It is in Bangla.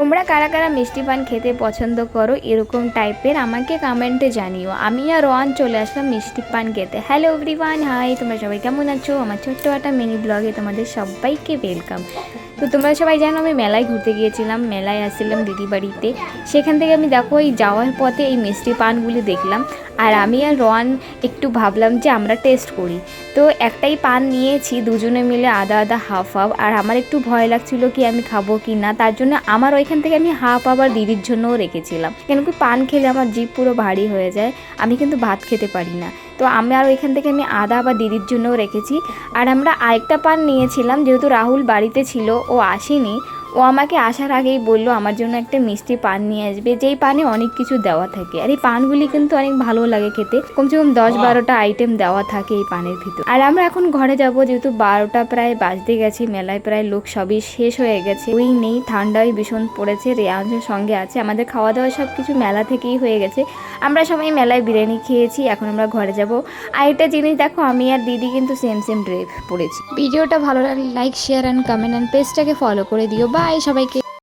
তোমরা কারা কারা মিষ্টি পান খেতে পছন্দ করো এরকম টাইপের আমাকে কমেন্টে জানিও। আমি আর রোয়ান চলে আসলাম মিষ্টি পান খেতে। হ্যালো এভরিওয়ান, হাই, তোমরা সবাই কেমন আছো? আমার ছোট্ট একটা মিনি ব্লগে তোমাদের সবাইকে ওয়েলকাম। তো তোমরা সবাই জানো আমি মেলায় ঘুরতে গিয়েছিলাম, মেলায় আসছিলাম দিদি বাড়িতে। সেখান থেকে আমি দেখো এই যাওয়ার পথে এই মিষ্টি পানগুলি দেখলাম, আর আমি আর রোয়ান একটু ভাবলাম যে আমরা টেস্ট করি। তো একটাই পান নিয়েছি, দুজনে মিলে আধা আধা হাফ হাফ। আর আমার একটু ভয় লাগছিল কি আমি খাবো কি না, তার জন্য আমার ওইখান থেকে আমি হাফ আবার দিদির জন্যও রেখেছিলাম, কেন কি পান খেলে আমার জিভ পুরো ভারী হয়ে যায়, আমি কিন্তু ভাত খেতে পারি না। তো আমি আর ওইখান থেকে আমি আধা আবার দিদির জন্যও রেখেছি। আর আমরা আরেকটা পান নিয়েছিলাম, যেহেতু রাহুল বাড়িতে ছিল, ও আসেনি, ও আমাকে আসার আগেই বললো আমার জন্য একটা মিষ্টি পান নিয়ে আসবে, যেই পানে অনেক কিছু দেওয়া থাকে। আর এই পানগুলি কিন্তু অনেক ভালো লাগে খেতে, কমসে কম 10-12টা আইটেম দেওয়া থাকে এই পানের ভিতর। আর আমরা এখন ঘরে যাব, যেহেতু 12টা প্রায় বাজতে গেছে, মেলায় প্রায় লোক সবই শেষ হয়ে গেছে, ওই নেই, ঠান্ডায় ভীষণ পড়েছে, রেয়াংশের সঙ্গে আছে, আমাদের খাওয়া দাওয়া সব কিছু মেলা থেকেই হয়ে গেছে। আমরা সবাই মেলায় বিরিয়ানি খেয়েছি, এখন আমরা ঘরে যাব। আর একটা জিনিস দেখো, আমি আর দিদি কিন্তু সেম সেম ড্রেস পরেছি। ভিডিওটা ভালো লাগলে like, share and comment and পেজটাকে ফলো করে দিও। বাই সবাইকে।